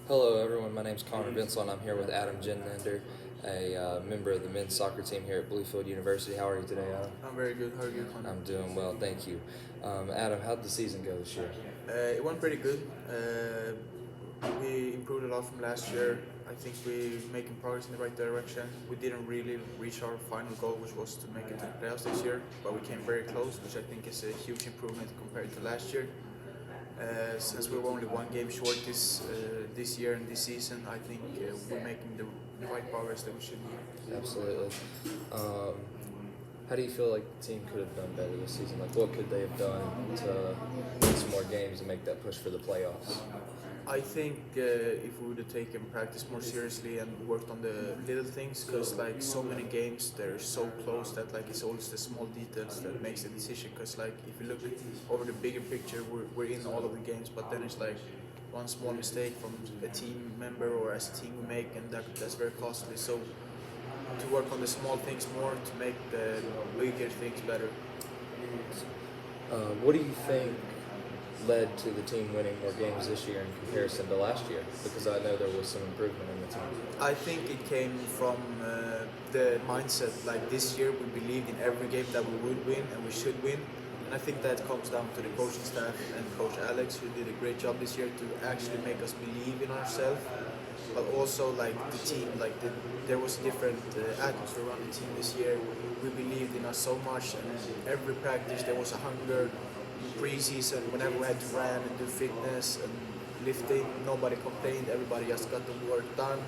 Hello, everyone. My name is Connor Vinsel, and I'm here with Adam Gymnander, a member of the men's soccer team here at Bluefield University. How are you today, Adam? I'm very good. How are you, Connor? I'm doing well, thank you. Adam, how'd the season go this year? It went pretty good. We improved a lot from last year. I think we're making progress in the right direction. We didn't really reach our final goal, which was to make it to the playoffs this year, but we came very close, which I think is a huge improvement compared to last year. Since we were only one game short this year and this season, I think we're making the right progress that we should be. Absolutely. How do you feel like the team could have done better this season? Like, what could they have done to win some more games and make that push for the playoffs? I think if we would have taken practice more seriously and worked on the little things, because like so many games they're so close that like it's always the small details that makes the decision. Because like if you look over the bigger picture, we're in all of the games, but then it's like one small mistake from a team member or as a team we make, and that's very costly. So to work on the small things more to make the bigger things better. What do you think led to the team winning more games this year in comparison to last year? Because I know there was some improvement in the team. I think it came from the mindset. Like this year, we believed in every game that we would win and we should win. And I think that comes down to the coaching staff and Coach Alex, who did a great job this year to actually make us believe in ourselves. But also, like the team, there was a different atmosphere around the team this year. We believed in us so much, and every practice there was a hunger. Pre-season, whenever we had to run and do fitness and lifting, nobody complained. Everybody just got the work done.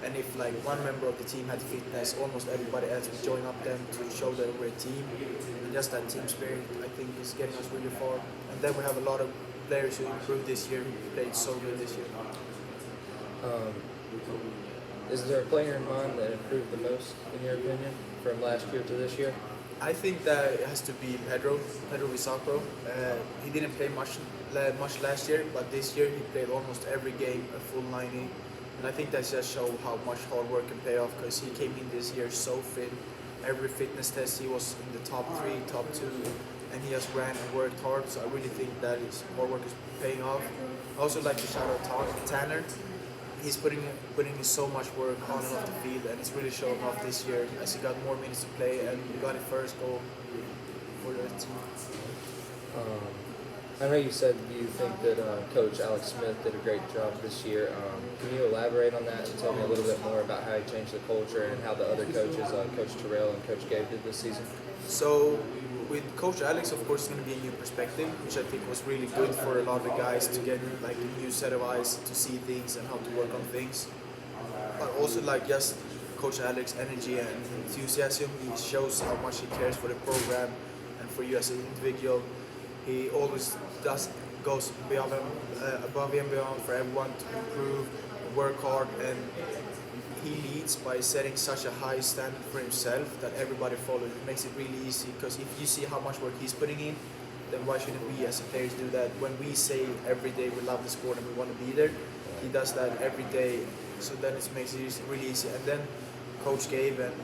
And if like one member of the team had fitness, almost everybody else would join up them to show that we're a team. And just that team spirit, I think, is getting us really far. And then we have a lot of players who improved this year, who played so good this year. Um, is there a player in mind that improved the most, in your opinion, from last year to this year? I think that it has to be Pedro Visacro. He didn't play much last year, but this year he played almost every game, a full 90. And I think that just shows how much hard work can pay off, because he came in this year so fit. Every fitness test he was in the top 3, top 2, and he just ran and worked hard. So I really think that his hard work is paying off. I also like to shout out Tanner. He's putting in so much work on and off the field, and it's really showing off this year as he got more minutes to play, and we got his first goal for the team. I know you said you think that Coach Alex Smith did a great job this year. Can you elaborate on that and tell me a little bit more about how he changed the culture and how the other coaches, Coach Terrell and Coach Gabe, did this season? So with Coach Alex, of course, it's going to be a new perspective, which I think was really good for a lot of the guys to get like a new set of eyes to see things and how to work on things. But also like just Coach Alex's energy and enthusiasm, he shows how much he cares for the program and for you as an individual. He always goes above and beyond for everyone to improve, work hard, and he leads by setting such a high standard for himself that everybody follows. It makes it really easy, because if you see how much work he's putting in, then why shouldn't we as players do that? When we say every day we love the sport and we want to be there, he does that every day. So then it makes it really easy. And then Coach Gabe and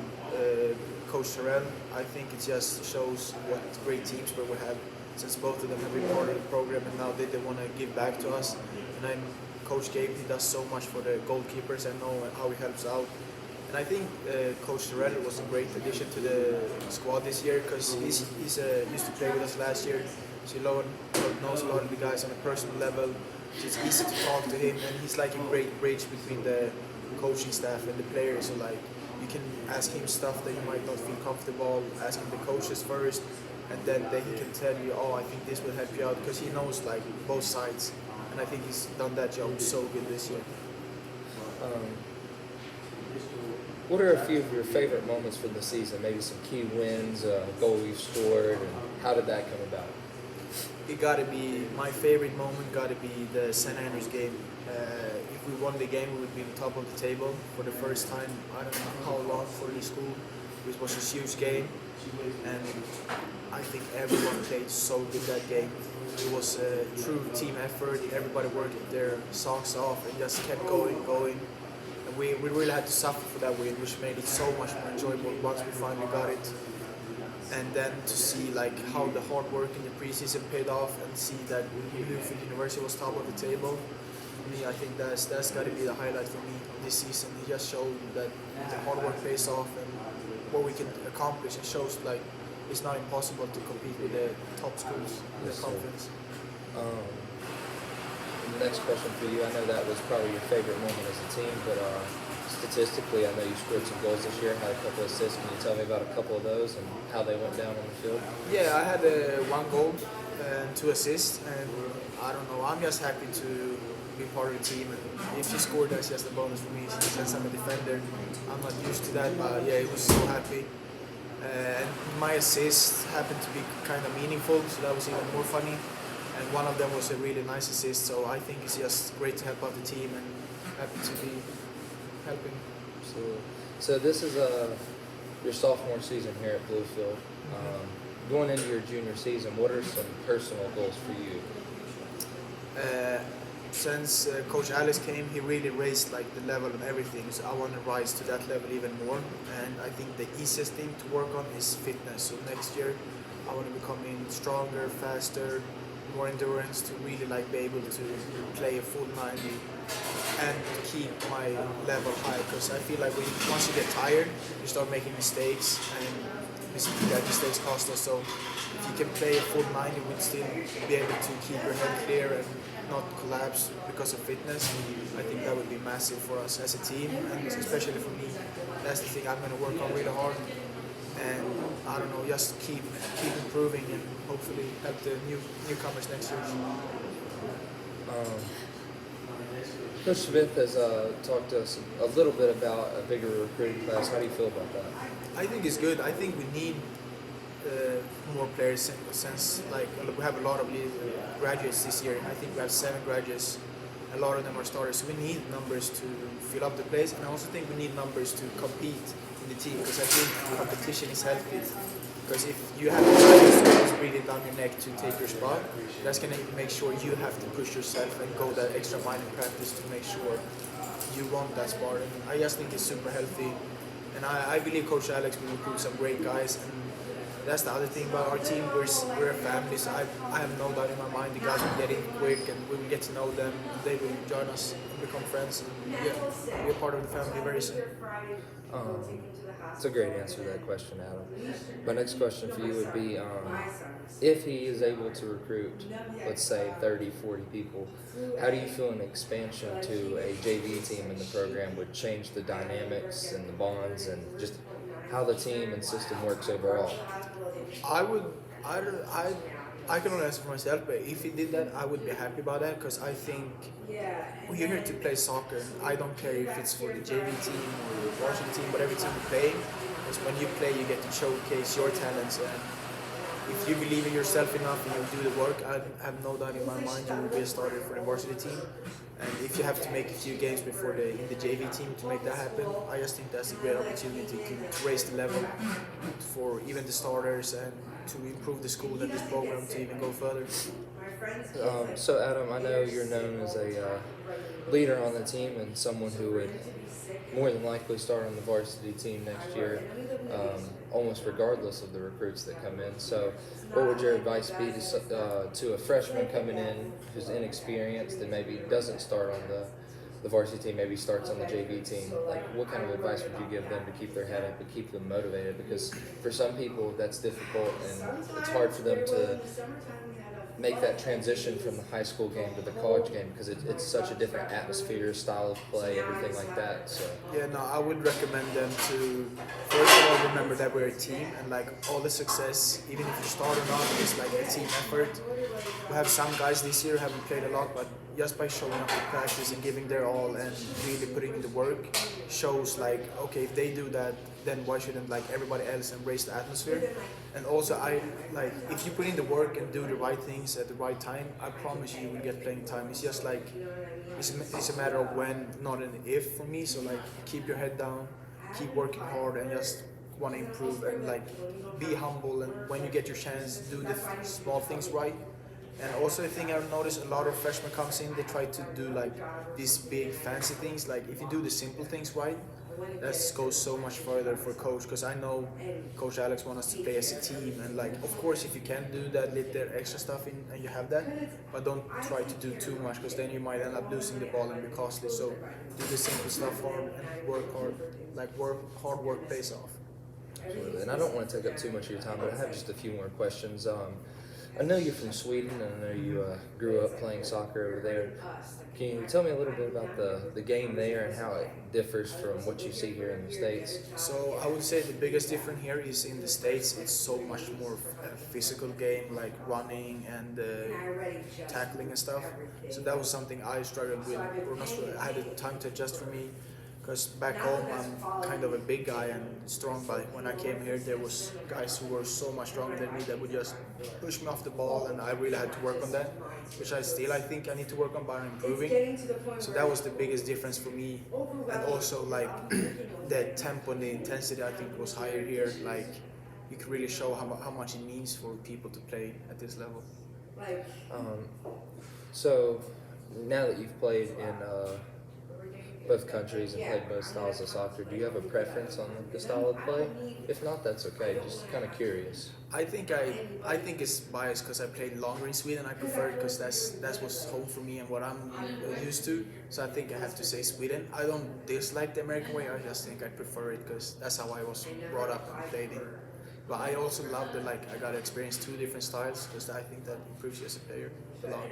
Coach Terrell, I think it just shows what great teams we have, since both of them have been part of the program and now they want to give back to us. And then Coach Gabe, he does so much for the goalkeepers. I know how he helps out. And I think Coach Terrell was a great addition to the squad this year, because he's used to play with us last year. So he knows a lot of the guys on a personal level. So it's easy to talk to him, and he's like a great bridge between the coaching staff and the players. So like you can ask him stuff that you might not feel comfortable asking the coaches first, and then he can tell you, oh, I think this will help you out, because he knows like both sides. And I think he's done that job so good this year. What are a few of your favorite moments from the season? Maybe some key wins, a goal you've scored, and how did that come about? It got to be, my favorite moment got to be the St. Andrews game. If we won the game, we would be on top of the table for the first time, I don't know how long, for the school. It was a huge game, and I think everyone played so good that game. It was a true team effort. Everybody worked their socks off and just kept going. And we really had to suffer for that win, which made it so much more enjoyable once we finally got it. And then to see like how the hard work in the preseason paid off, and see that Bluefield University was top of the table, me, I think that's got to be the highlight for me of this season. He just showed that the hard work pays off and what we can accomplish. It shows like it's not impossible to compete with the top schools in the conference. The next question for you, I know that was probably your favorite moment as a team, but statistically, I know you scored some goals this year, had a couple of assists. Can you tell me about a couple of those and how they went down on the field? Yeah, I had one goal and 2 assists, and I don't know, I'm just happy to be part of the team. And if he scored, that's just a bonus for me since I'm a defender. I'm not used to that, but yeah, I was so happy. And my assists happened to be kind of meaningful, so that was even more funny. And one of them was a really nice assist, so I think it's just great to help out the team and happy to be helping. Absolutely. So this is your sophomore season here at Bluefield. Going into your junior season, what are some personal goals for you? Since Coach Alex came, he really raised like the level of everything. So I want to rise to that level even more. And I think the easiest thing to work on is fitness. So next year, I want to become stronger, faster, more endurance to really like be able to play a full 90 and keep my level high. Because I feel like once you get tired, you start making mistakes, and that mistakes cost us. So if you can play a full 90, we'd still be able to keep your head clear and not collapse because of fitness. I think that would be massive for us as a team, and especially for me. That's the thing I'm going to work on really hard, and I don't know, just keep improving and hopefully help the newcomers next year. Coach Smith has talked to us a little bit about a bigger recruiting class. How do you feel about that? I think it's good. I think we need more players since like we have a lot of graduates this year. I think we have 7 graduates. A lot of them are starters. So we need numbers to fill up the place, and I also think we need numbers to compete in the team, because I think competition is healthy. Because if you have guys who's really down your neck to take your spot, that's going to make sure you have to push yourself and go that extra mile in practice to make sure you want that spot. And I just think it's super healthy. And I believe Coach Alex will recruit some great guys. And that's the other thing about our team. We're a family, so I have no doubt in my mind the guys will get in quick and we will get to know them. And they will join us and become friends. And yeah, be a part of the family very soon. It's a great answer to that question, Adam. My next question for you would be, if he is able to recruit, let's say 30, 40 people, how do you feel an expansion to a JV team in the program would change the dynamics and the bonds and just how the team and system works overall? I can only answer for myself, but if he did that, I would be happy about that, because I think we're here to play soccer. I don't care if it's for the JV team or the varsity team, whatever team you play, because when you play, you get to showcase your talents. And if you believe in yourself enough and you do the work, I have no doubt in my mind you will be a starter for the varsity team. And if you have to make a few games before in the JV team to make that happen, I just think that's a great opportunity to raise the level for even the starters and to improve the school and this program to even go further. So Adam, I know you're known as a leader on the team and someone who would more than likely start on the varsity team next year, almost regardless of the recruits that come in. So what would your advice be to a freshman coming in who's inexperienced and maybe doesn't start on the varsity team, maybe starts on the JV team? Like, what kind of advice would you give them to keep their head up and keep them motivated? Because for some people that's difficult and it's hard for them to make that transition from the high school game to the college game, because it's such a different atmosphere, style of play, everything like that. So yeah, no, I would recommend them to first of all remember that we're a team, and like all the success, even if you start or not, is like a team effort. We have some guys this year who haven't played a lot, but just by showing up to practice and giving their all and really putting in the work shows like, okay, if they do that, then why shouldn't like everybody else embrace the atmosphere? And also, I like if you put in the work and do the right things at the right time, I promise you will get playing time. It's just like it's a matter of when, not an if for me. So like keep your head down, keep working hard, and just want to improve and like be humble. And when you get your chance, do the small things right. And also a thing I've noticed, a lot of freshmen comes in, they try to do like these big fancy things. Like if you do the simple things right, that goes so much further for coach, because I know Coach Alex wants us to play as a team, and like of course if you can do that little extra stuff in and you have that, but don't try to do too much, because then you might end up losing the ball and be costly. So do the simple stuff hard and work hard. Like hard work pays off. Absolutely. And I don't want to take up too much of your time, but I have just a few more questions. I know you're from Sweden, and I know you grew up playing soccer over there. Can you tell me a little bit about the game there and how it differs from what you see here in the States? So I would say the biggest difference here is in the States. It's so much more physical game, like running and tackling and stuff. So that was something I struggled with. Or not struggled, I had a time to adjust for me. Because back home I'm kind of a big guy and strong, but when I came here there was guys who were so much stronger than me that would just push me off the ball, and I really had to work on that, which I think I need to work on, but I'm improving. So that was the biggest difference for me. And also like the tempo and the intensity I think was higher here. Like you could really show how much it means for people to play at this level. So now that you've played in both countries and played both styles of soccer, do you have a preference on the style of play? If not, that's okay. Just kind of curious. I think it's biased because I played longer in Sweden. I prefer it because that's what's home for me and what I'm used to. So I think I have to say Sweden. I don't dislike the American way. I just think I prefer it because that's how I was brought up and played in. But I also love that I got to experience two different styles, because I think that improves you as a player a lot.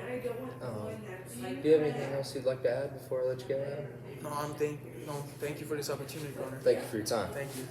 Do you have anything else you'd like to add before I let you go, Adam? No, thank you for this opportunity, Connor. Thank you for your time. Thank you.